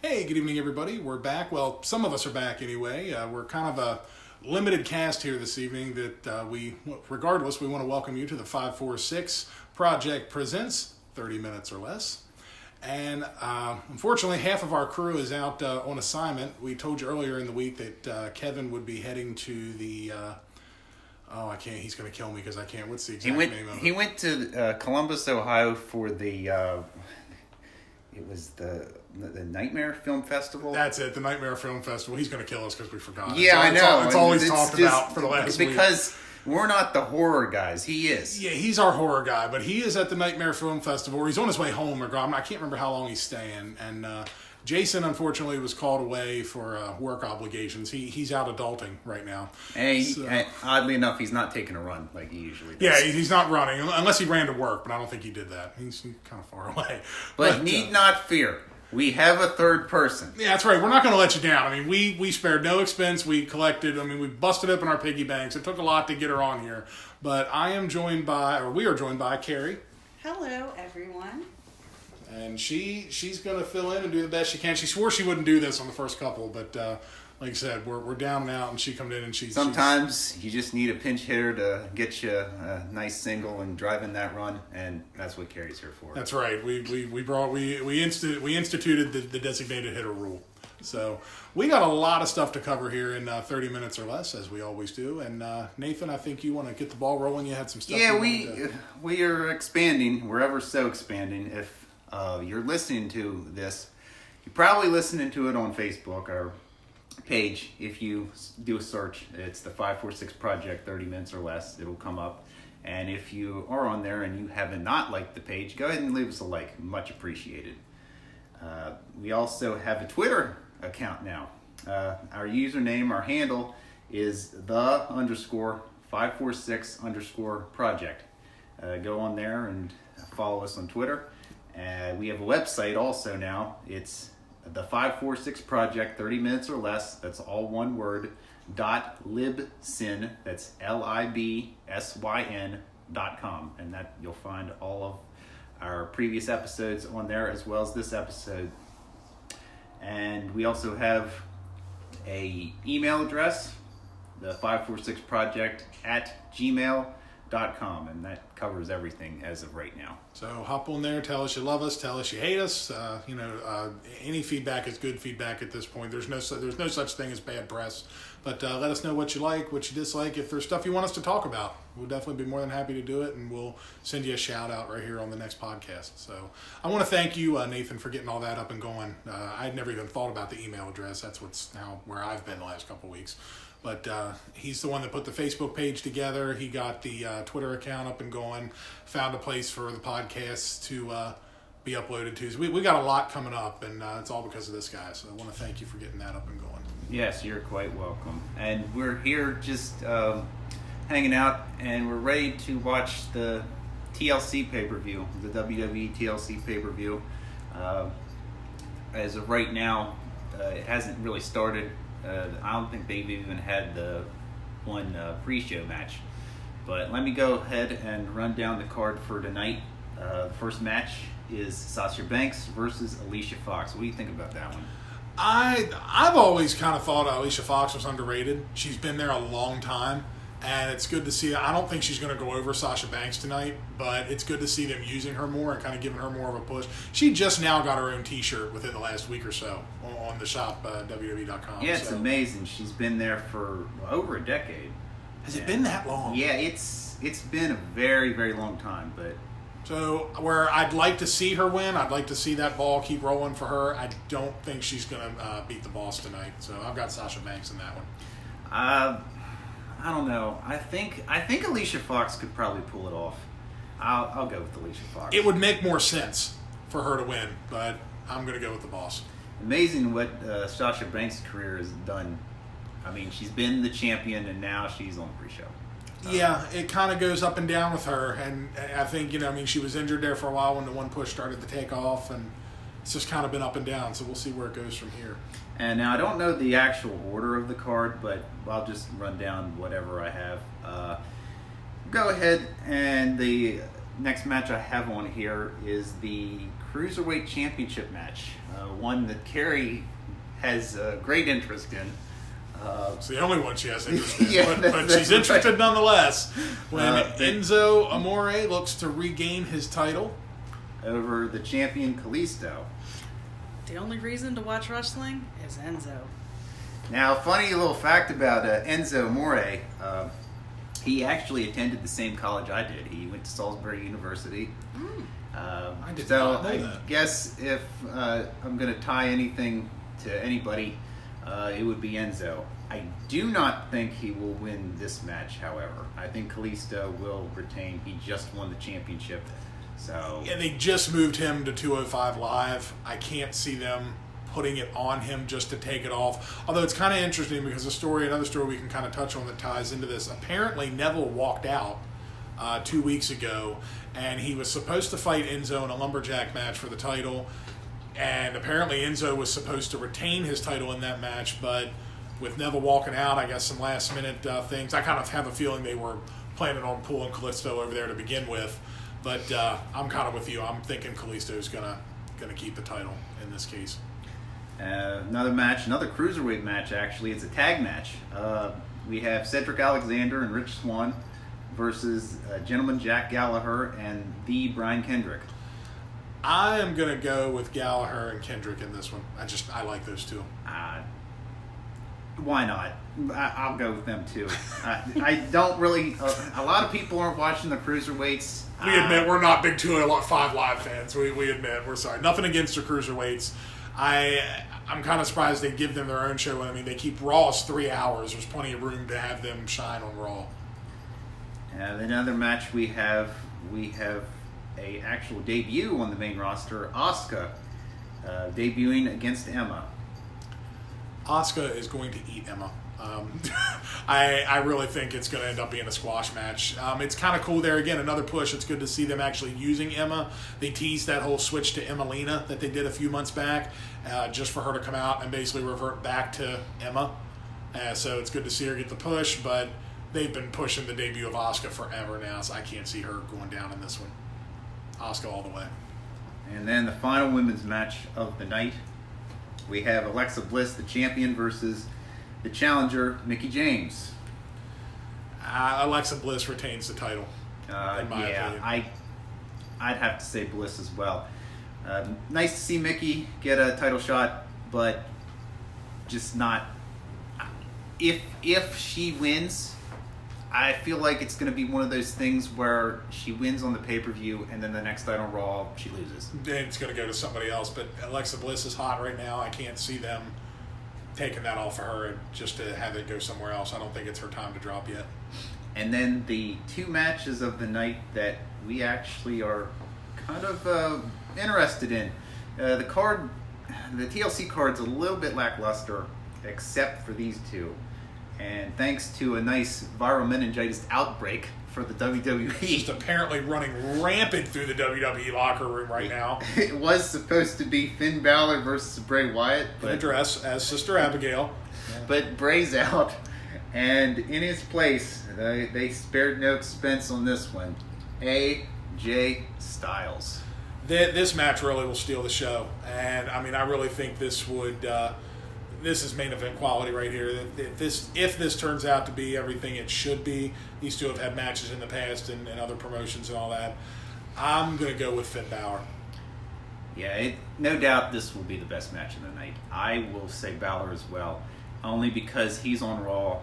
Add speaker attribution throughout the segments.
Speaker 1: Hey, good evening, everybody. We're back. Well, some of us are back anyway. We're kind of a limited cast here this evening that regardless, we want to welcome you to the 546 Project Presents 30 Minutes or Less. And unfortunately, half of our crew is out on assignment. We told you earlier in the week that Kevin would be heading to the... I can't. He's going to kill me because I can't. What's the exact name of it?
Speaker 2: He went to Columbus, Ohio for the... it was the Nightmare Film Festival.
Speaker 1: That's it, the Nightmare Film Festival. He's going to kill us because we forgot.
Speaker 2: Yeah, I know.
Speaker 1: It's always talked about for the last week.
Speaker 2: Because we're not the horror guys. He is.
Speaker 1: Yeah, he's our horror guy, but he is at the Nightmare Film Festival. Or he's on his way home. I can't remember how long he's staying. And Jason, unfortunately, was called away for work obligations. He's out adulting right now.
Speaker 2: And oddly enough, he's not taking a run like he usually does.
Speaker 1: Yeah, he's not running, unless he ran to work, but I don't think he did that. He's kind of far away.
Speaker 2: But need not fear. We have a third person.
Speaker 1: Yeah, that's right. We're not going to let you down. I mean, we spared no expense. We collected. I mean, we busted open our piggy banks. It took a lot to get her on here. But we are joined by Carrie.
Speaker 3: Hello, everyone.
Speaker 1: And she's going to fill in and do the best she can. She swore she wouldn't do this on the first couple, but like I said, we're down and out, and she come in and she's...
Speaker 2: Sometimes you just need a pinch hitter to get you a nice single and drive in that run, and that's what Carrie's here for.
Speaker 1: That's right. We instituted the designated hitter rule. So we got a lot of stuff to cover here in 30 minutes or less, as we always do. And Nathan, I think you want to get the ball rolling. You had some stuff.
Speaker 2: Yeah, we are expanding. We're ever so expanding. If you're listening to this, you're probably listening to it on Facebook or page. If you do a search, it's the 546 Project 30 Minutes or Less. It'll come up. And if you are on there and you haven't not liked the page, go ahead and leave us a like. Much appreciated. We also have a Twitter account now. Our username, our handle is _546_project. Go on there and follow us on Twitter. We have a website also now. It's the 546 Project 30 Minutes or Less. That's all one word. .libsyn. That's LIBSYN.com. And that you'll find all of our previous episodes on there as well as this episode. And we also have a email address, the 546project@gmail.com, and that covers everything as of right now.
Speaker 1: So hop on there, tell us you love us, tell us you hate us. Any feedback is good feedback at this point. There's no such thing as bad press. But let us know what you like, what you dislike. If there's stuff you want us to talk about, we'll definitely be more than happy to do it, and we'll send you a shout out right here on the next podcast. So I want to thank you, Nathan, for getting all that up and going. I'd never even thought about the email address. That's where I've been the last couple of weeks. But he's the one that put the Facebook page together. He got the Twitter account up and going, found a place for the podcast to be uploaded to. So we got a lot coming up, and it's all because of this guy. So I want to thank you for getting that up and going.
Speaker 2: Yes, you're quite welcome. And we're here just hanging out, and we're ready to watch the TLC pay-per-view, the WWE TLC pay-per-view. As of right now, it hasn't really started. I don't think they've even had the one pre-show match. But let me go ahead and run down the card for tonight. The first match is Sasha Banks versus Alicia Fox. What do you think about that one?
Speaker 1: I've always kind of thought Alicia Fox was underrated. She's been there a long time, and it's good to see. I don't think she's going to go over Sasha Banks tonight, but it's good to see them using her more and kind of giving her more of a push. She just now got her own T-shirt within the last week or so on the shop, WWE.com.
Speaker 2: Yeah, it's amazing. She's been there for over a decade.
Speaker 1: Has it been that long?
Speaker 2: Yeah, it's been a very, very long time, but...
Speaker 1: So, where I'd like to see her win, I'd like to see that ball keep rolling for her. I don't think she's going to beat the boss tonight. So, I've got Sasha Banks in that one.
Speaker 2: I don't know. I think Alicia Fox could probably pull it off. I'll go with Alicia Fox.
Speaker 1: It would make more sense for her to win, but I'm going to go with the boss.
Speaker 2: Amazing what Sasha Banks' career has done. I mean, she's been the champion, and now she's on the pre-show.
Speaker 1: Yeah, it kind of goes up and down with her, and I think, she was injured there for a while when the one push started to take off, and it's just kind of been up and down, so we'll see where it goes from here.
Speaker 2: And now I don't know the actual order of the card, but I'll just run down whatever I have. Go ahead, and the next match I have on here is the Cruiserweight Championship match, one that Carrie has great interest in.
Speaker 1: It's the only one she has interest in,
Speaker 2: Yeah,
Speaker 1: but she's interested
Speaker 2: right.
Speaker 1: nonetheless. When Enzo Amore looks to regain his title
Speaker 2: over the champion Kalisto.
Speaker 4: The only reason to watch wrestling is Enzo.
Speaker 2: Now, funny little fact about Enzo Amore, he actually attended the same college I did. He went to Salisbury University.
Speaker 1: I did
Speaker 2: so
Speaker 1: not know
Speaker 2: I
Speaker 1: that.
Speaker 2: guess if I'm going to tie anything to anybody, it would be Enzo. I do not think he will win this match, however. I think Kalisto will retain. He just won the championship. So
Speaker 1: Yeah, they just moved him to 205 Live. I can't see them putting it on him just to take it off. Although it's kind of interesting because another story we can kind of touch on that ties into this. Apparently Neville walked out 2 weeks ago, and he was supposed to fight Enzo in a lumberjack match for the title. And apparently Enzo was supposed to retain his title in that match, but with Neville walking out, I guess some last-minute things. I kind of have a feeling they were planning on pulling Kalisto over there to begin with. But I'm kind of with you. I'm thinking Kalisto's gonna keep the title in this case.
Speaker 2: another match, another Cruiserweight match actually. It's a tag match. We have Cedric Alexander and Rich Swann versus Gentleman Jack Gallagher and the Brian Kendrick.
Speaker 1: I am going to go with Gallagher and Kendrick in this one. I like those two.
Speaker 2: Why not? I'll go with them too. I don't really. A lot of people aren't watching the Cruiserweights.
Speaker 1: We admit we're not big 205 Live fans. We admit we're sorry. Nothing against the Cruiserweights. I'm kind of surprised they give them their own show. I mean, they keep Raw's 3 hours. There's plenty of room to have them shine on Raw.
Speaker 2: And another match we have a actual debut on the main roster. Asuka debuting against Emma.
Speaker 1: Asuka is going to eat Emma. I really think it's going to end up being a squash match. It's kind of cool there. Again, another push. It's good to see them actually using Emma. They teased that whole switch to Emmalina that they did a few months back, just for her to come out and basically revert back to Emma. So it's good to see her get the push, but they've been pushing the debut of Asuka forever now, so I can't see her going down in this one. Asuka all the way.
Speaker 2: And then the final women's match of the night. We have Alexa Bliss, the champion, versus the challenger, Mickie James.
Speaker 1: Alexa Bliss retains the title, in my opinion.
Speaker 2: I'd have to say Bliss as well. Nice to see Mickie get a title shot, but just not. If she wins, I feel like it's going to be one of those things where she wins on the pay-per-view and then the next night on Raw, she loses.
Speaker 1: Then it's going to go to somebody else, but Alexa Bliss is hot right now. I can't see them taking that off of her and just to have it go somewhere else. I don't think it's her time to drop yet.
Speaker 2: And then the two matches of the night that we actually are kind of interested in. The TLC card's a little bit lackluster, except for these two. And thanks to a nice viral meningitis outbreak for the WWE.
Speaker 1: Just apparently running rampant through the WWE locker room right now.
Speaker 2: It was supposed to be Finn Balor versus Bray Wyatt.
Speaker 1: In a dress as Sister Abigail.
Speaker 2: But Bray's out. And in his place, they spared no expense on this one. AJ Styles.
Speaker 1: This match really will steal the show. And, I mean, I really think this would... this is main event quality right here. If this turns out to be everything it should be, these two have had matches in the past and other promotions and all that. I'm going to go with Finn Balor.
Speaker 2: Yeah, no doubt this will be the best match of the night. I will say Balor as well, only because he's on Raw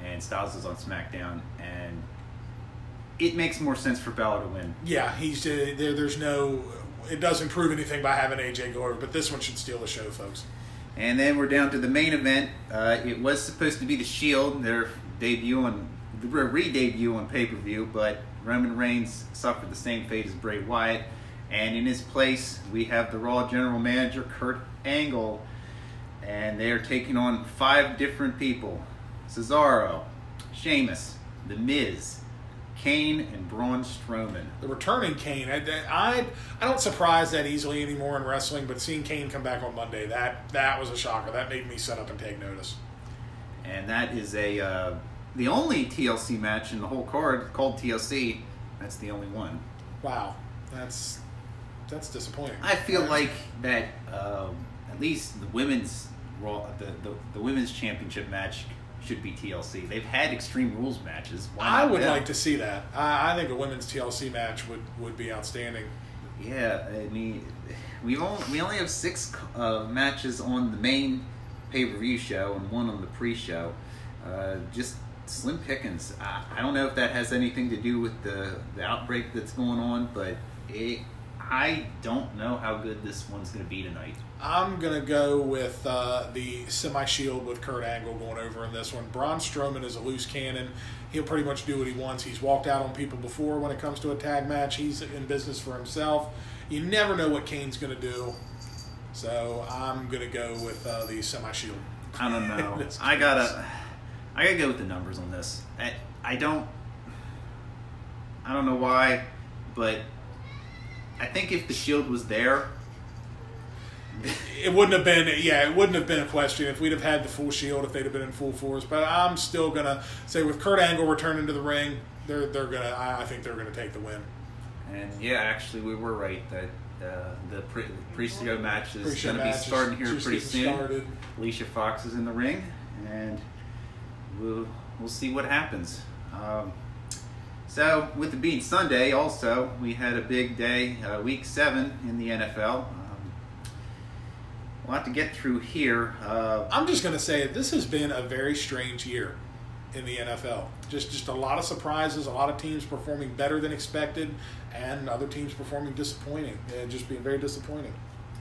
Speaker 2: and Styles is on SmackDown, and it makes more sense for Balor to win.
Speaker 1: Yeah, he's there's no... It doesn't prove anything by having AJ go over, but this one should steal the show, folks.
Speaker 2: And then we're down to the main event. It was supposed to be the Shield, their re-debut on pay-per-view, but Roman Reigns suffered the same fate as Bray Wyatt. And in his place, we have the Raw General Manager, Kurt Angle, and they are taking on 5 different people. Cesaro, Sheamus, The Miz, Kane, and Braun Strowman.
Speaker 1: The returning Kane, I don't surprise that easily anymore in wrestling, but seeing Kane come back on Monday, that was a shocker. That made me sit up and take notice.
Speaker 2: And that is the only TLC match in the whole card called TLC. That's the only one.
Speaker 1: Wow, that's disappointing.
Speaker 2: I feel like that at least the women's Raw, the women's championship match should be TLC. They've had Extreme Rules matches. Why not
Speaker 1: I would
Speaker 2: them?
Speaker 1: like to see that. I think a women's TLC match would be outstanding.
Speaker 2: Yeah, I mean, we only have 6 matches on the main pay-per-view show and 1 on the pre-show. Just slim pickings. I don't know if that has anything to do with the outbreak that's going on, but I don't know how good this one's going to be tonight.
Speaker 1: I'm going to go with the semi-shield with Kurt Angle going over in this one. Braun Strowman is a loose cannon. He'll pretty much do what he wants. He's walked out on people before when it comes to a tag match. He's in business for himself. You never know what Kane's going to do. So I'm going to go with the semi-shield.
Speaker 2: I don't know. I gotta go with the numbers on this. I don't know why, but I think if the Shield was there,
Speaker 1: it wouldn't have been. Yeah, it wouldn't have been a question if we'd have had the full Shield, if they'd have been in full force. But I'm still gonna say with Kurt Angle returning to the ring, they're gonna. I think they're gonna take the win.
Speaker 2: And yeah, actually, we were right that the pre-show match is going to be starting here pretty soon.
Speaker 1: Started.
Speaker 2: Alicia Fox is in the ring, and we'll see what happens. So, with it being Sunday, also we had a big day, Week 7 in the NFL. A lot to get through here.
Speaker 1: I'm just going to say this has been a very strange year in the NFL. Just a lot of surprises, a lot of teams performing better than expected, and other teams performing disappointing, and just being very disappointing.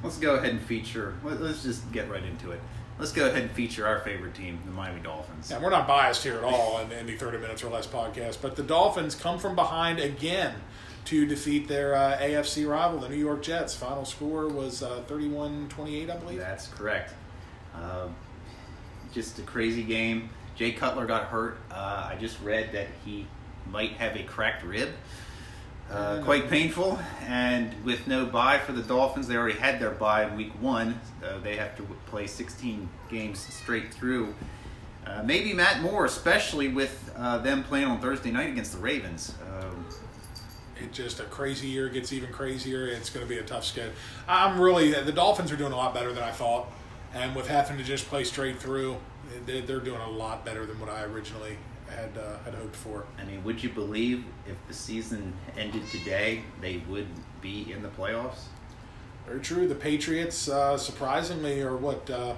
Speaker 2: Let's go ahead and feature. Let's just get right into it. Let's go ahead and feature our favorite team, the Miami Dolphins.
Speaker 1: Yeah, we're not biased here at all in the 30 Minutes or Less podcast, but the Dolphins come from behind again to defeat their AFC rival, the New York Jets. Final score was 31-28, I believe.
Speaker 2: That's correct. Just a crazy game. Jay Cutler got hurt. I just read that he might have a cracked rib. Quite painful. And with no bye for the Dolphins, they already had their bye in Week 1. They have to play 16 games straight through. Maybe Matt Moore, especially with them playing on Thursday night against the Ravens.
Speaker 1: It's just a crazy year. It gets even crazier. It's going to be a tough schedule. The Dolphins are doing a lot better than I thought. And with having to just play straight through, they're doing a lot better than what I originally had hoped for.
Speaker 2: I mean, would you believe if the season ended today, they would be in the playoffs?
Speaker 1: Very true. The Patriots, surprisingly, are what 5-2.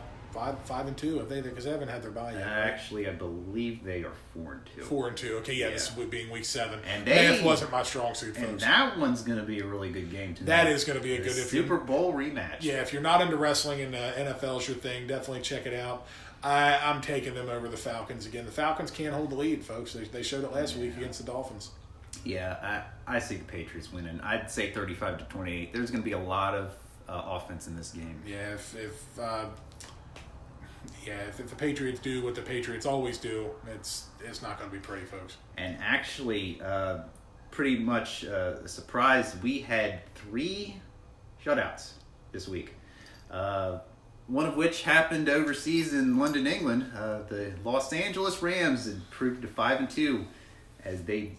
Speaker 1: Have they? Because they haven't had their bye yet.
Speaker 2: Actually, I believe they are 4-2.
Speaker 1: 4-2. Okay, yeah. This would being Week 7.
Speaker 2: And
Speaker 1: math wasn't my strong suit,
Speaker 2: and
Speaker 1: folks.
Speaker 2: that one's going to be a really good game tonight.
Speaker 1: That is going to be a good
Speaker 2: Super Bowl rematch.
Speaker 1: Yeah, if you're not into wrestling and NFL's your thing, definitely check it out. I'm taking them over the Falcons again. The Falcons can't hold the lead, folks. They showed it last week against the Dolphins.
Speaker 2: Yeah, I see the Patriots winning. I'd say 35-28. There's going to be a lot of offense in this game.
Speaker 1: Yeah, if the Patriots do what the Patriots always do, it's not going to be pretty, folks.
Speaker 2: And actually, pretty much a surprise, we had 3 shutouts this week. One of which happened overseas in London, England. The Los Angeles Rams improved to 5-2 as they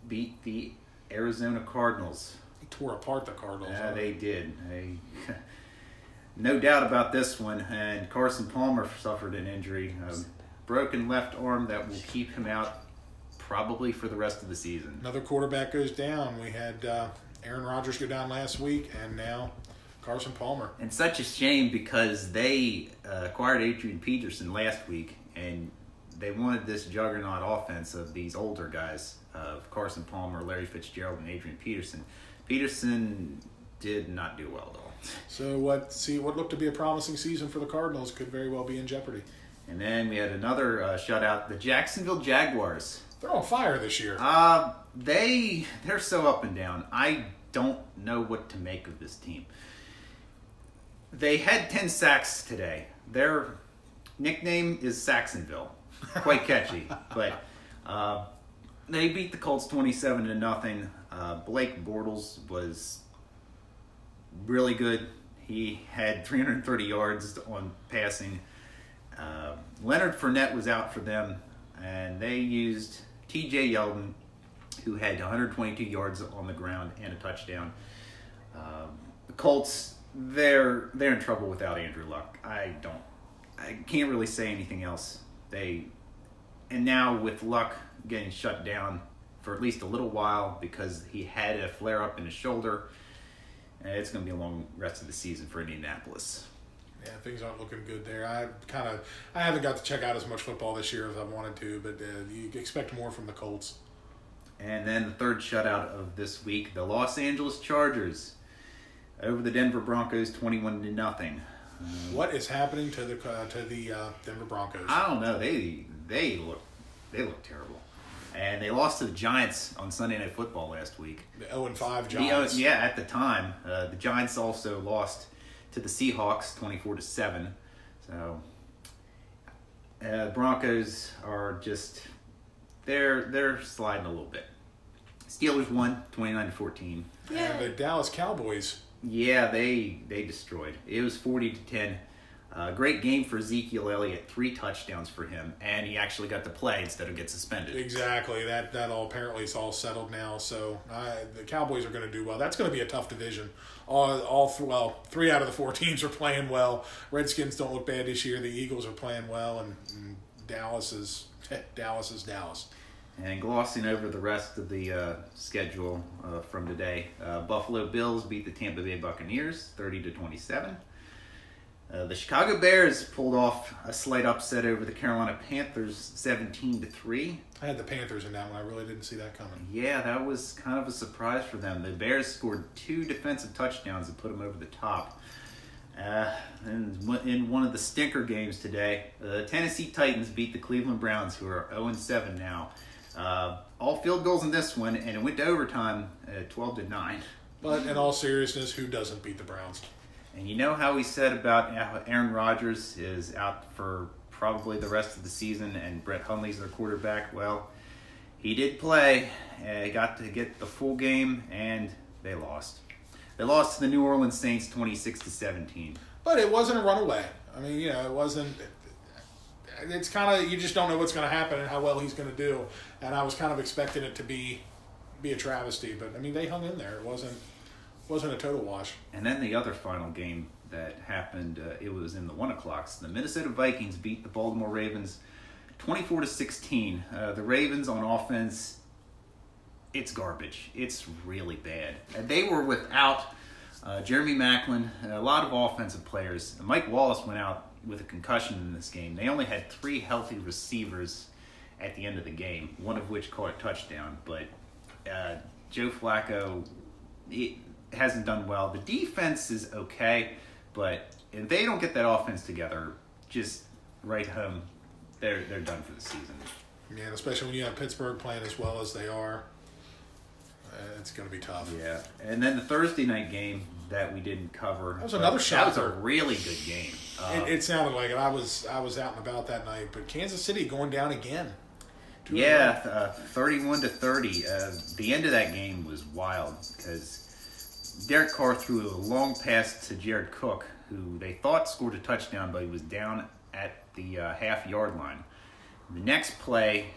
Speaker 2: beat the Arizona Cardinals.
Speaker 1: They tore apart the Cardinals.
Speaker 2: Yeah, they did. No doubt about this one. And Carson Palmer suffered an injury, a broken left arm that will keep him out probably for the rest of the season.
Speaker 1: Another quarterback goes down. We had Aaron Rodgers go down last week, and now Carson Palmer.
Speaker 2: And such a shame because they acquired Adrian Peterson last week, and they wanted this juggernaut offense of these older guys, of Carson Palmer, Larry Fitzgerald, and Adrian Peterson. Peterson did not do well at all.
Speaker 1: So what looked to be a promising season for the Cardinals could very well be in jeopardy.
Speaker 2: And then we had another shutout, the Jacksonville Jaguars.
Speaker 1: They're on fire this year.
Speaker 2: They're so up and down. I don't know what to make of this team. They had 10 sacks today. Their nickname is Saxonville. Quite catchy. But they beat the Colts 27-0. Blake Bortles was really good. He had 330 yards on passing. Leonard Fournette was out for them, and they used T.J. Yeldon, who had 122 yards on the ground and a touchdown. The Colts, they're in trouble without Andrew Luck. I can't really say anything else. And now with Luck getting shut down for at least a little while because he had a flare-up in his shoulder, it's going to be a long rest of the season for Indianapolis.
Speaker 1: Yeah, things aren't looking good there. I haven't got to check out as much football this year as I wanted to, but you expect more from the Colts.
Speaker 2: And then the third shutout of this week, the Los Angeles Chargers over the Denver Broncos, 21-0.
Speaker 1: What is happening to the Denver Broncos?
Speaker 2: I don't know. They look terrible, and they lost to the Giants on Sunday Night Football last week.
Speaker 1: The 0-5 Giants.
Speaker 2: Yeah, at the time, the Giants also lost to the Seahawks, 24-7. So Broncos are just they're sliding a little bit. Steelers won 29-14.
Speaker 1: Yeah, and the Dallas Cowboys.
Speaker 2: Yeah, they destroyed. It was 40-10. Great game for Ezekiel Elliott, 3 touchdowns for him, and he actually got to play instead of get suspended.
Speaker 1: Exactly. That all apparently is all settled now. So the Cowboys are going to do well. That's going to be a tough division. 3 out of the 4 teams are playing well. Redskins don't look bad this year. The Eagles are playing well, and Dallas is Dallas.
Speaker 2: And glossing over the rest of the schedule from today, Buffalo Bills beat the Tampa Bay Buccaneers 30-27. The Chicago Bears pulled off a slight upset over the Carolina Panthers 17-3.
Speaker 1: I had the Panthers in that one. I really didn't see that coming.
Speaker 2: Yeah, that was kind of a surprise for them. The Bears scored 2 defensive touchdowns that put them over the top. And in one of the stinker games today, the Tennessee Titans beat the Cleveland Browns, who are 0-7 now. All field goals in this one, and it went to overtime, 12-9.
Speaker 1: But in all seriousness, who doesn't beat the Browns?
Speaker 2: And you know how we said about Aaron Rodgers is out for probably the rest of the season, and Brett Hundley's their quarterback? Well, he did play. He got to get the full game, and they lost. They lost to the New Orleans Saints 26-17.
Speaker 1: But it wasn't a runaway. I mean, it wasn't. It's kind of, you just don't know what's going to happen and how well he's going to do. And I was kind of expecting it to be a travesty, but I mean, they hung in there. It wasn't a total wash.
Speaker 2: And then the other final game that happened, it was in the 1 o'clocks. The Minnesota Vikings beat the Baltimore Ravens 24-16. The Ravens on offense, it's garbage. It's really bad. They were without Jeremy Maclin, a lot of offensive players. Mike Wallace went out with a concussion in this game. They only had 3 healthy receivers at the end of the game, one of which caught a touchdown. But Joe Flacco, it hasn't done well. The defense is okay, but if they don't get that offense together, just right home, they're done for the season.
Speaker 1: Yeah, especially when you have Pittsburgh playing as well as they are. It's going to be tough.
Speaker 2: Yeah, and then the Thursday night game that we didn't cover.
Speaker 1: That was another shocker.
Speaker 2: That was a really good game.
Speaker 1: It sounded like it. I was out and about that night, but Kansas City going down again.
Speaker 2: 31-30. The end of that game was wild because Derek Carr threw a long pass to Jared Cook, who they thought scored a touchdown, but he was down at the half-yard line. The next play,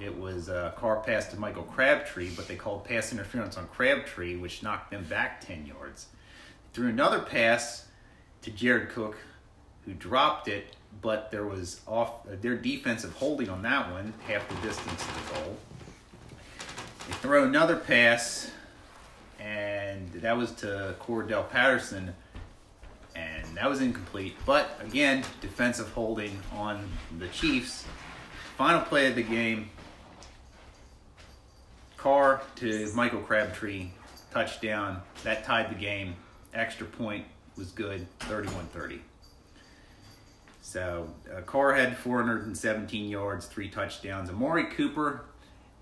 Speaker 2: it was Carr pass to Michael Crabtree, but they called pass interference on Crabtree, which knocked them back 10 yards. They threw another pass to Jared Cook, who dropped it, but there was their defensive holding on that one, half the distance to the goal. They throw another pass, and that was to Cordell Patterson, and that was incomplete. But again, defensive holding on the Chiefs. Final play of the game, Carr to Michael Crabtree, touchdown. That tied the game. Extra point was good, 31-30. So Carr had 417 yards, 3 touchdowns. Amari Cooper,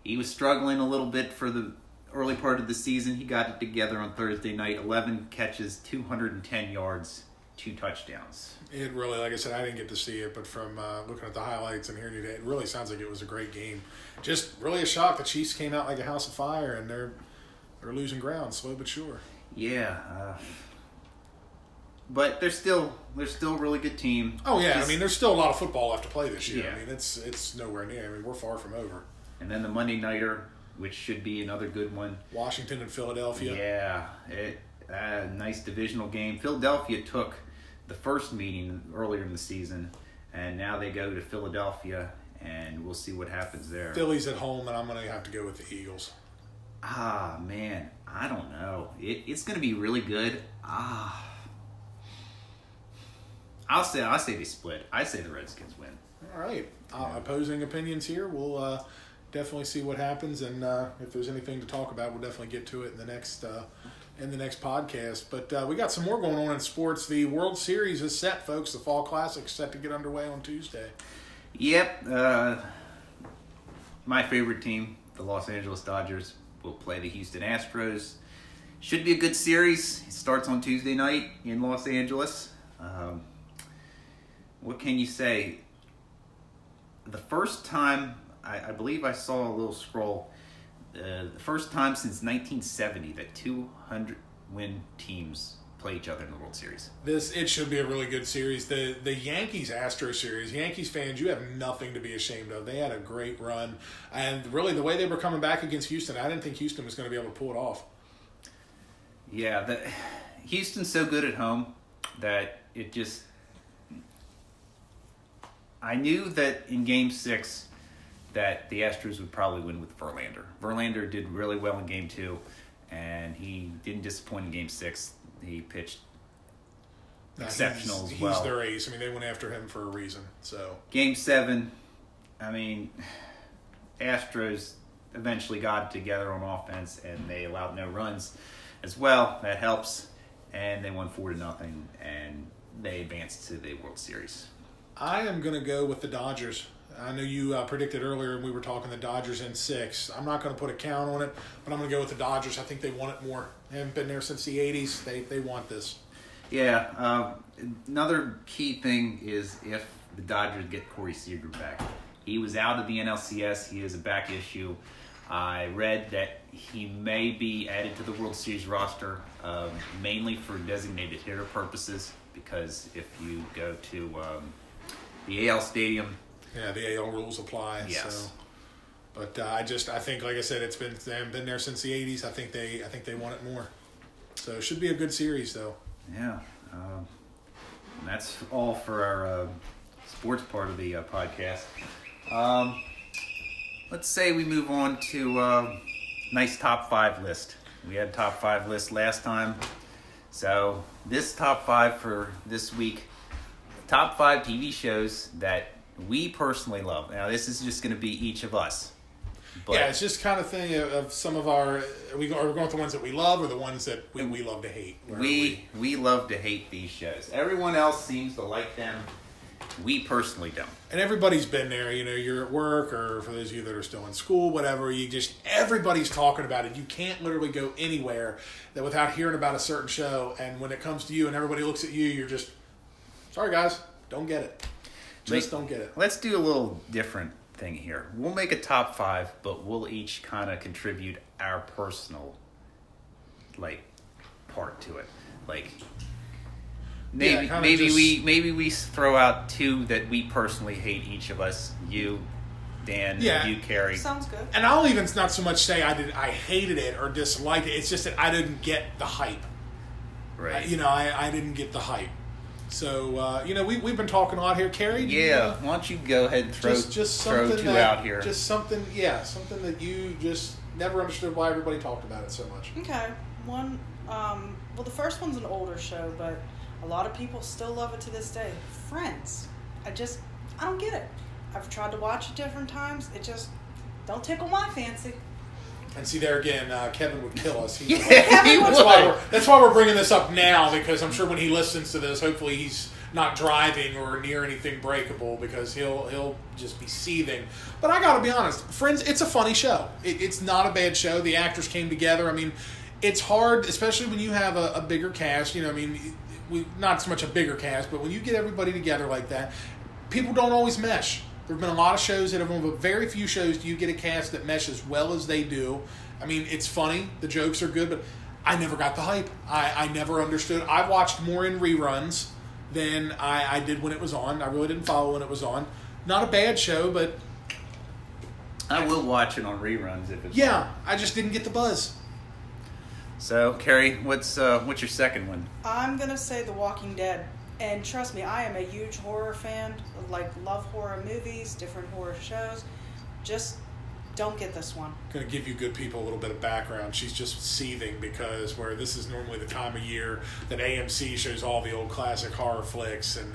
Speaker 2: he was struggling a little bit for the early part of the season. He got it together on Thursday night, 11 catches, 210 yards, 2 touchdowns.
Speaker 1: It really, like I said, I didn't get to see it, but from looking at the highlights and hearing it, it really sounds like it was a great game. Just really a shock. The Chiefs came out like a house of fire, and they're losing ground, slow but sure.
Speaker 2: Yeah, but they're still a really good team.
Speaker 1: Oh yeah, I mean, there's still a lot of football left to play this year.
Speaker 2: Yeah.
Speaker 1: I mean, it's nowhere near. I mean, we're far from over.
Speaker 2: And then the Monday nighter which should be another good one.
Speaker 1: Washington and Philadelphia.
Speaker 2: Yeah, nice divisional game. Philadelphia took the first meeting earlier in the season, and now they go to Philadelphia, and we'll see what happens there.
Speaker 1: Philly's at home, and I'm going to have to go with the Eagles.
Speaker 2: Ah, man, I don't know. It's going to be really good. I'll say they split. I say the Redskins win.
Speaker 1: All right. Opposing opinions here. We'll definitely see what happens, and if there's anything to talk about, we'll definitely get to it in the next podcast. But we got some more going on in sports. The World Series is set, folks. The Fall Classic is set to get underway on Tuesday.
Speaker 2: Yep. My favorite team, the Los Angeles Dodgers, will play the Houston Astros. Should be a good series. It starts on Tuesday night in Los Angeles. What can you say? The first time, I believe I saw a little scroll, the first time since 1970 that 200-win teams play each other in the World Series.
Speaker 1: It should be a really good series. The Yankees-Astros series, Yankees fans, you have nothing to be ashamed of. They had a great run. And really, the way they were coming back against Houston, I didn't think Houston was going to be able to pull it off.
Speaker 2: Yeah, Houston's so good at home that it just... I knew that in Game 6 that the Astros would probably win with Verlander. Verlander did really well in Game 2, and he didn't disappoint in Game 6. He pitched exceptional as well.
Speaker 1: He's their ace. I mean, they went after him for a reason. So
Speaker 2: Game 7, I mean, Astros eventually got together on offense, and they allowed no runs as well. That helps, and they won 4-0, and they advanced to the World Series.
Speaker 1: I am going to go with the Dodgers. I know you predicted earlier, and we were talking the Dodgers in 6. I'm not going to put a count on it, but I'm going to go with the Dodgers. I think they want it more. They haven't been there since the 80s. They want this.
Speaker 2: Yeah. Another key thing is if the Dodgers get Corey Seager back. He was out of the NLCS. He has a back issue. I read that he may be added to the World Series roster mainly for designated hitter purposes, because if you go to the AL Stadium.
Speaker 1: Yeah, the AL rules apply.
Speaker 2: Yes.
Speaker 1: So. But I think, like I said, they haven't been there since the 80s. I think they want it more. So it should be a good series, though.
Speaker 2: Yeah. And that's all for our sports part of the podcast. Let's say we move on to nice top 5 list. We had top 5 list last time. So this top 5 for this week, top 5 TV shows that we personally love. Now, this is just going to be each of us. But
Speaker 1: yeah, it's just kind of thing of some of our... Are we going with the ones that we love or the ones that we love to hate?
Speaker 2: We love to hate these shows. Everyone else seems to like them. We personally don't.
Speaker 1: And everybody's been there. You know, you're at work, or for those of you that are still in school, whatever, everybody's talking about it. You can't literally go anywhere that without hearing about a certain show, and when it comes to you and everybody looks at you, you're just, sorry guys, don't get it. Don't get it.
Speaker 2: Let's do a little different thing here. We'll make a top 5, but we'll each kind of contribute our personal, part to it. Maybe we throw out 2 that we personally hate, each of us. You, Dan, you, Carrie.
Speaker 4: Sounds good.
Speaker 1: And I'll even not so much say I hated it or disliked it. It's just that I didn't get the hype.
Speaker 2: Right.
Speaker 1: I didn't get the hype. So, we've been talking a lot here. Carrie?
Speaker 2: Yeah, why don't you go ahead and throw 2 out here.
Speaker 1: Just something that you just never understood why everybody talked about it so much.
Speaker 4: Okay. One, the first one's an older show, but a lot of people still love it to this day. Friends. I don't get it. I've tried to watch it different times. It just don't tickle my fancy.
Speaker 1: And see, there again, Kevin would kill us.
Speaker 2: That's
Speaker 1: why we're bringing this up now, because I'm sure when he listens to this, hopefully he's not driving or near anything breakable, because he'll just be seething. But I got to be honest, Friends, it's a funny show. It's not a bad show. The actors came together. I mean, it's hard, especially when you have a bigger cast. Not so much a bigger cast, but when you get everybody together like that, people don't always mesh. There have been a lot of shows that have won, but very few shows do you get a cast that mesh as well as they do. I mean, it's funny. The jokes are good, but I never got the hype. I never understood. I watched more in reruns than I did when it was on. I really didn't follow when it was on. Not a bad show, but
Speaker 2: I will watch it on reruns if it's
Speaker 1: Yeah, I just didn't get the buzz.
Speaker 2: So, Carrie, what's your second one?
Speaker 4: I'm gonna say The Walking Dead, and trust me, I am a huge horror fan. Like, love horror movies, different horror shows. Just don't get this one.
Speaker 1: Going to give you good people a little bit of background. She's just seething because where this is normally the time of year that AMC shows all the old classic horror flicks and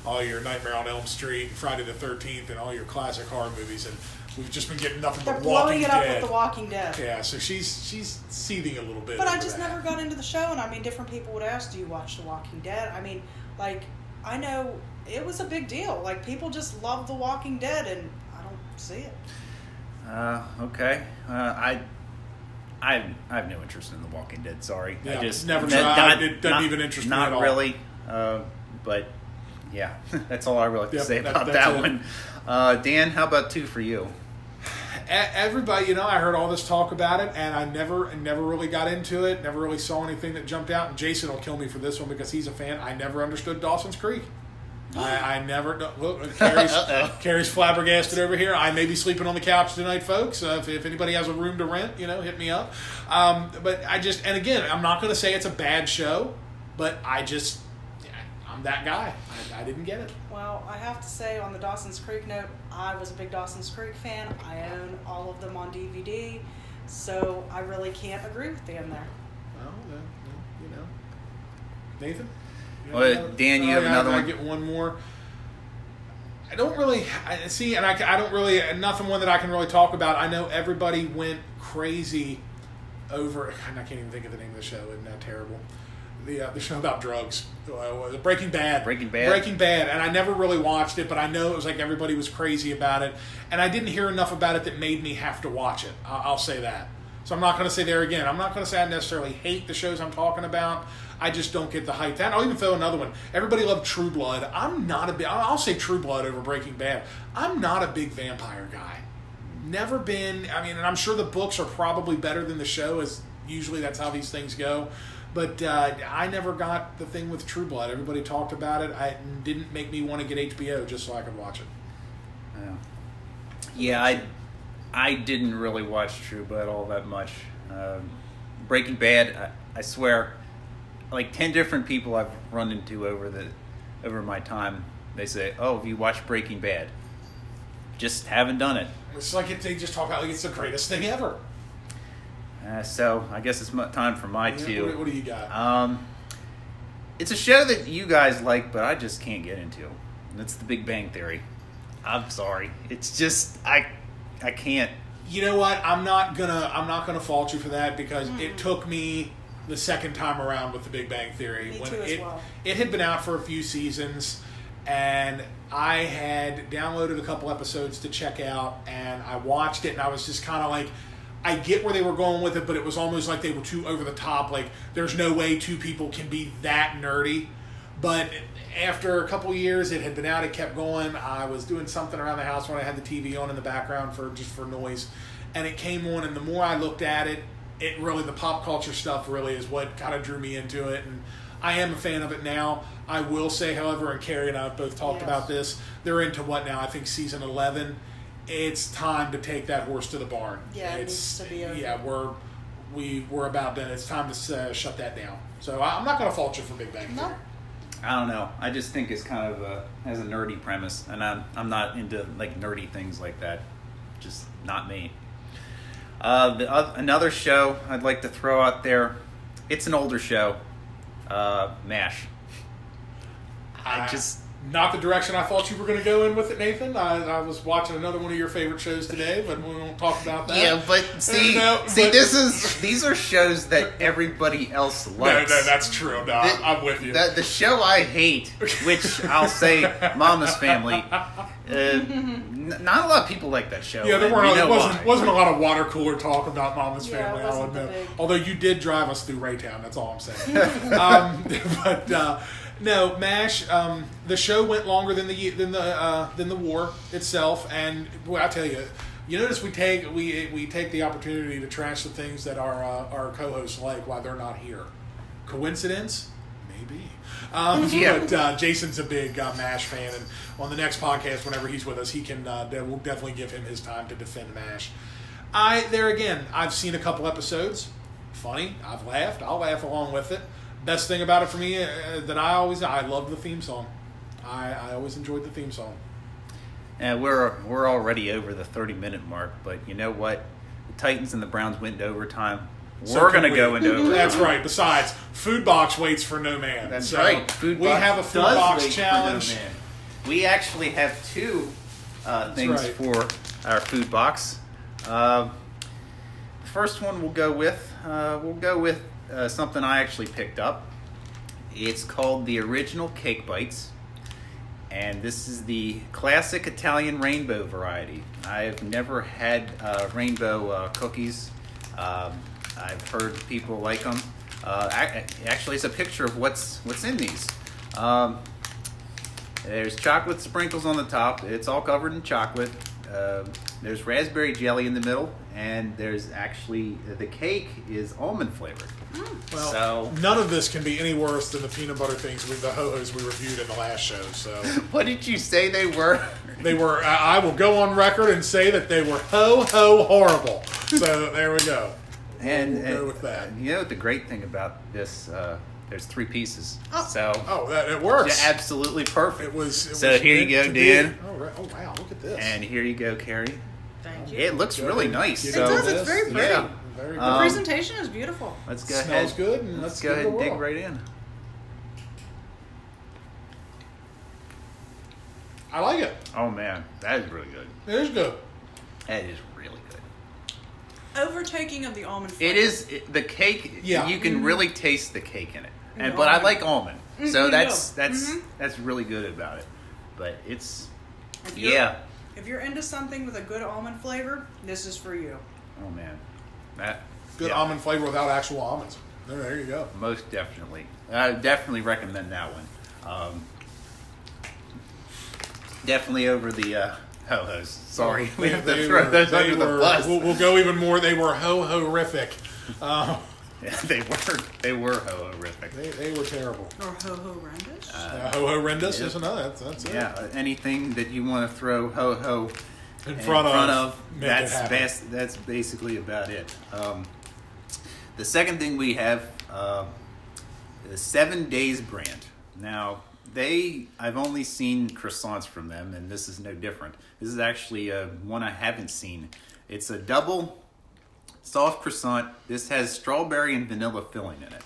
Speaker 1: all your Nightmare on Elm Street, Friday the 13th, and all your classic horror movies, and we've just been getting nothing
Speaker 4: They're
Speaker 1: but
Speaker 4: blowing
Speaker 1: Walking
Speaker 4: it up
Speaker 1: Dead.
Speaker 4: with The Walking Dead.
Speaker 1: Yeah, so she's seething a little bit.
Speaker 4: But I
Speaker 1: over
Speaker 4: just
Speaker 1: that.
Speaker 4: never got into the show, and I mean, different people would ask, do you watch The Walking Dead? I mean, like, I know it was a big deal. Like, people just love The Walking Dead, and I don't see it.
Speaker 2: Okay. I have no interest in The Walking Dead. Sorry.
Speaker 1: Yeah,
Speaker 2: I just
Speaker 1: never tried. It doesn't even interest me at all.
Speaker 2: Not really. But yeah, that's all I really have to say about that
Speaker 1: it.
Speaker 2: one. Dan, how about 2 for you?
Speaker 1: Everybody, I heard all this talk about it, and I never really got into it. Never really saw anything that jumped out. And Jason will kill me for this one because he's a fan. I never understood Dawson's Creek. I never look. Carrie's flabbergasted over here. I may be sleeping on the couch tonight, folks. If anybody has a room to rent, hit me up. But and again, I'm not going to say it's a bad show, but I'm that guy. I didn't get it.
Speaker 4: Well, I have to say, on the Dawson's Creek note, I was a big Dawson's Creek fan. I own all of them on DVD, so I really can't agree with Dan there.
Speaker 1: Well, Nathan?
Speaker 2: Well, Dan, you have another one?
Speaker 1: I get one more. I don't really see, and I don't really nothing one that I can really talk about. I know everybody went crazy over. I can't even think of the name of the show. Isn't that terrible? The show about drugs, Breaking Bad.
Speaker 2: Breaking Bad.
Speaker 1: Breaking Bad, and I never really watched it, but I know it was like everybody was crazy about it, and I didn't hear enough about it that made me have to watch it. I'll say that. So I'm not going to say there again. I'm not going to say I necessarily hate the shows I'm talking about. I just don't get the hype. I'll even throw another one. Everybody loved True Blood. I'll say True Blood over Breaking Bad. I'm not a big vampire guy. Never been. I mean, and I'm sure the books are probably better than the show, as usually that's how these things go. But I never got the thing with True Blood. Everybody talked about it. It didn't make me want to get HBO just so I could watch it.
Speaker 2: Yeah, I didn't really watch True Blood all that much. Breaking Bad, I swear, like 10 different people I've run into over my time, they say, "Oh, have you watched Breaking Bad?" Just haven't done it.
Speaker 1: It's like they just talk about like it's the greatest thing ever.
Speaker 2: So I guess it's time for my 2.
Speaker 1: What do you got?
Speaker 2: It's a show that you guys like, but I just can't get into. And it's The Big Bang Theory. I'm sorry. It's just I can't.
Speaker 1: You know what? I'm not gonna fault you for that because it took me the second time around with The Big Bang Theory.
Speaker 4: Me
Speaker 1: when
Speaker 4: too as well.
Speaker 1: It had been out for a few seasons, and I had downloaded a couple episodes to check out, and I watched it, and I was just kind of like, I get where they were going with it, but it was almost like they were too over the top. Like, there's no way 2 people can be that nerdy. But after a couple years, it had been out, it kept going. I was doing something around the house when I had the TV on in the background for noise, and it came on, and the more I looked at it, the pop culture stuff really is what kind of drew me into it, and I am a fan of it now. I will say, however, and Carrie and I have both talked about this, they're into what now? I think season 11. It's time to take that horse to the barn.
Speaker 4: Yeah, it needs to be over.
Speaker 1: Yeah, we're about done. It's time to shut that down. So I'm not going to fault you for Big Bang Theory.
Speaker 4: No.
Speaker 2: I don't know. I just think it's kind of has a nerdy premise, and I'm not into like nerdy things like that. Just not me. Another show I'd like to throw out there. It's an older show. MASH.
Speaker 1: Not the direction I thought you were going to go in with it, Nathan. I was watching another one of your favorite shows today, but we won't talk about that.
Speaker 2: Yeah, but these are shows that everybody else likes.
Speaker 1: No, that's true. No, I'm with you.
Speaker 2: The show I hate, which I'll say Mama's Family, not a lot of people like that show.
Speaker 1: Yeah, there wasn't a lot of water cooler talk about Mama's
Speaker 4: Yeah,
Speaker 1: Family,
Speaker 4: it
Speaker 1: I'll
Speaker 4: wasn't
Speaker 1: admit.
Speaker 4: big.
Speaker 1: Although you did drive us through Raytown, that's all I'm saying. No, MASH. The show went longer than the war itself, and boy, I tell you, you notice we take the opportunity to trash the things that our co-hosts like while they're not here. Coincidence? Maybe.
Speaker 2: Yeah.
Speaker 1: But Jason's a big MASH fan, and on the next podcast, whenever he's with us, he can. We'll definitely give him his time to defend MASH. I've seen a couple episodes. Funny. I've laughed. I'll laugh along with it. Best thing about it for me that I love the theme song. I always enjoyed the theme song.
Speaker 2: And we're already over the 30-minute mark, but you know what? The Titans and the Browns went into overtime. We're going to go into overtime.
Speaker 1: That's right. Besides, Food Box waits for no man.
Speaker 2: That's right.
Speaker 1: We have a Food Box challenge.
Speaker 2: No, we actually have two things for our Food Box. The first one we'll go with something I actually picked up. It's called the Original Cake Bites. And this is the classic Italian rainbow variety. I've never had rainbow cookies. I've heard people like them. Actually, it's a picture of what's in these. There's chocolate sprinkles on the top. It's all covered in chocolate. There's raspberry jelly in the middle, and there's actually the cake is almond flavored.
Speaker 1: Well,
Speaker 2: so
Speaker 1: none of this can be any worse than the peanut butter things the ho-hos we reviewed in the last show. So,
Speaker 2: what did you say they were?
Speaker 1: They were. I will go on record and say that they were ho horrible. So there we go.
Speaker 2: We'll
Speaker 1: go with that.
Speaker 2: You know what the great thing about this? There's 3 pieces.
Speaker 1: It works.
Speaker 2: Absolutely perfect.
Speaker 1: It was
Speaker 2: here you go, Dan.
Speaker 1: Oh wow, look at this.
Speaker 2: And here you go, Carrie.
Speaker 4: Thank you.
Speaker 2: It looks really nice.
Speaker 4: It does. It's very pretty.
Speaker 2: Yeah.
Speaker 1: Very good.
Speaker 4: The presentation is beautiful.
Speaker 2: Let's go
Speaker 1: Smells
Speaker 2: ahead.
Speaker 1: good. And
Speaker 2: let's go ahead and dig right in.
Speaker 1: I like it.
Speaker 2: Oh man, that is really good.
Speaker 1: It is good.
Speaker 2: That is really good.
Speaker 4: Overtaking of the almond flavor.
Speaker 2: It is the cake.
Speaker 1: Yeah.
Speaker 2: You can really taste the cake in it, but I like almond, so that's really good about it. But it's
Speaker 4: If you're into something with a good almond flavor, this is for you.
Speaker 2: Oh man,
Speaker 1: Good almond flavor without actual almonds. There you go.
Speaker 2: Most definitely. I definitely recommend that one. Definitely over the ho-hos. Sorry, we have to throw those under the bus.
Speaker 1: We'll go even more. They were ho-horrific.
Speaker 2: Yeah, they were ho-horrific.
Speaker 1: They were terrible.
Speaker 4: Or ho-horrendous.
Speaker 1: Ho-horrendous is another. That's it.
Speaker 2: Yeah, anything that you want to throw ho-ho
Speaker 1: in front of
Speaker 2: that's basically about it. The second thing we have the 7 Days brand. Now, I've only seen croissants from them, and this is no different. This is actually one I haven't seen. It's a double soft croissant. This has strawberry and vanilla filling in it.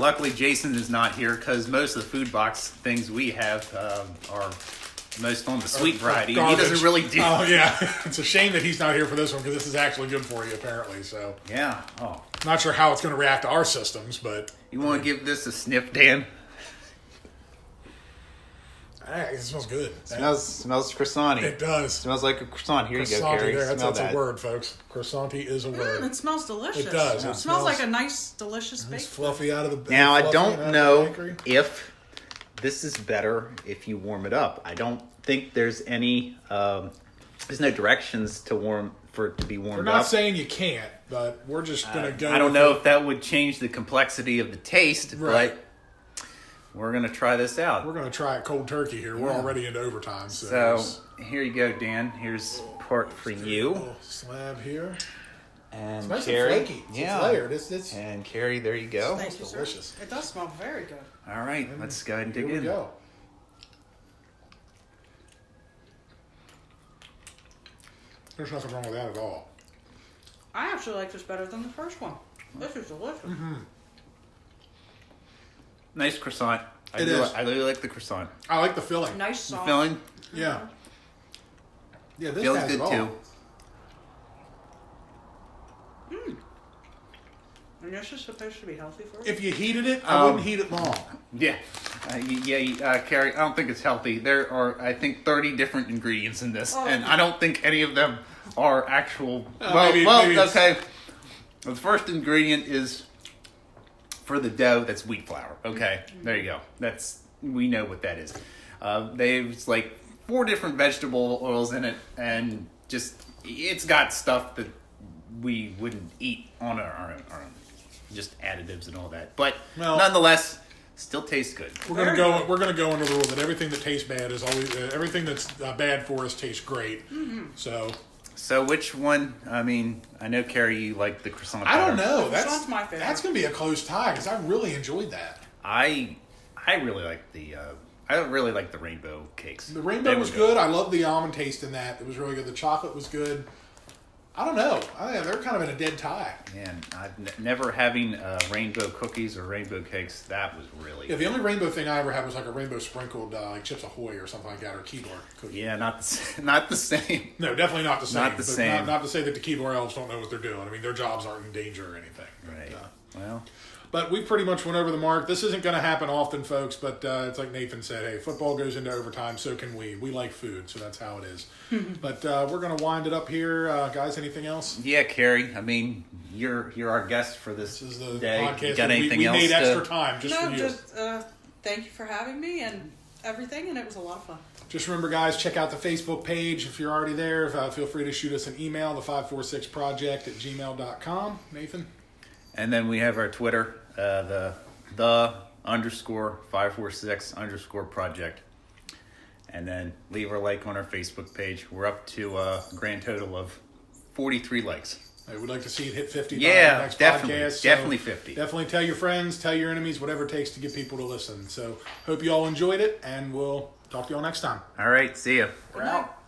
Speaker 2: Luckily, Jason is not here because most of the food box things we have are most on the sweet variety.
Speaker 1: Garbage.
Speaker 2: He doesn't really do.
Speaker 1: Oh yeah, it's a shame that he's not here for this one because this is actually good for you apparently. So
Speaker 2: yeah. Oh,
Speaker 1: not sure how it's going to react to our systems, but
Speaker 2: you want to give this a sniff, Dan?
Speaker 1: It smells good.
Speaker 2: Smells croissant-y.
Speaker 1: It does.
Speaker 2: Smells like a croissant. Here you go,
Speaker 1: Croissant-y
Speaker 2: Carrie.
Speaker 1: there. That's a word, folks. Croissant-y is a word.
Speaker 4: It smells delicious.
Speaker 1: It does.
Speaker 4: It smells like a nice, delicious baked.
Speaker 1: It's fluffy out of the.
Speaker 2: Now I don't know if this is better if you warm it up. I don't think there's any. There's no directions for it to be warmed up.
Speaker 1: We're not saying you can't, but we're just gonna go.
Speaker 2: I don't know if that would change the complexity of the taste, but we're going to try this out.
Speaker 1: We're going to try it cold turkey here. We're already into overtime.
Speaker 2: So here you go, Dan. Here's part for you.
Speaker 1: Little slab here.
Speaker 2: And
Speaker 1: it's nice
Speaker 2: Carrie,
Speaker 1: and flaky. It's layered. It's
Speaker 2: and Carrie, there you go.
Speaker 4: Thank you,
Speaker 1: delicious.
Speaker 4: Sir. It does smell very good.
Speaker 2: All right, let's go ahead and dig in.
Speaker 1: Here we go. There's nothing wrong with that at all.
Speaker 4: I actually like this better than the first one. This is delicious.
Speaker 1: Mm-hmm.
Speaker 2: Nice croissant. I really like the croissant.
Speaker 1: I like the filling.
Speaker 4: Nice soft.
Speaker 2: The filling?
Speaker 1: Yeah. Yeah, this
Speaker 2: feels
Speaker 1: has
Speaker 2: good
Speaker 1: it all.
Speaker 2: too.
Speaker 4: And this is supposed to be healthy for you?
Speaker 1: If you heated it, I wouldn't heat it long.
Speaker 2: Yeah. Carrie, I don't think it's healthy. There are, I think, 30 different ingredients in this, and I don't think any of them are actual. Maybe okay. The first ingredient is for the dough. That's wheat flour. Okay, there you go. We know what that is. There's like 4 different vegetable oils in it, and it's got stuff that we wouldn't eat on our own. Just additives and all that. But nonetheless, still tastes good.
Speaker 1: We're gonna go. We're gonna go under the rule that everything that tastes bad is always everything that's bad for us tastes great.
Speaker 4: Mm-hmm.
Speaker 2: So which one? I mean, I know Carrie, you like the croissant.
Speaker 1: I don't know.
Speaker 4: Croissant's my favorite.
Speaker 1: That's gonna be a close tie because I really enjoyed that.
Speaker 2: I really like the. I really like the rainbow cakes.
Speaker 1: The rainbow was good. I love the almond taste in that. It was really good. The chocolate was good. I don't know. They're kind of in a dead tie.
Speaker 2: Man, never having rainbow cookies or rainbow cakes. That was really.
Speaker 1: Yeah, the only rainbow thing I ever had was like a rainbow sprinkled like Chips Ahoy or something like that, or Keebler cookie.
Speaker 2: Yeah, not the same.
Speaker 1: No, definitely not the same.
Speaker 2: Not the same.
Speaker 1: Not to say that the Keebler elves don't know what they're doing. I mean, their jobs aren't in danger or anything.
Speaker 2: Right.
Speaker 1: Well. But we pretty much went over the mark. This isn't going to happen often, folks, but it's like Nathan said, hey, football goes into overtime, so can we. We like food, so that's how it is. But we're going to wind it up here. Guys, anything else?
Speaker 2: Yeah, Carrie, I mean, you're our guest for this
Speaker 1: is the
Speaker 2: day.
Speaker 1: podcast.
Speaker 2: You got anything
Speaker 1: we
Speaker 2: else
Speaker 1: made extra time just for you.
Speaker 4: Just thank you for having me and everything, and it was a lot of fun.
Speaker 1: Just remember, guys, check out the Facebook page. If you're already there, feel free to shoot us an email, the546project@gmail.com. Nathan?
Speaker 2: And then we have our Twitter, the_546_project. And then leave a like on our Facebook page. We're up to a grand total of 43 likes.
Speaker 1: I would like to see it hit 50 by
Speaker 2: Yeah,
Speaker 1: the next
Speaker 2: definitely.
Speaker 1: podcast. So
Speaker 2: Definitely 50.
Speaker 1: Definitely tell your friends, tell your enemies, whatever it takes to get people to listen. So hope you all enjoyed it, and we'll talk to you all next time.
Speaker 2: All right, see ya.
Speaker 1: We're out.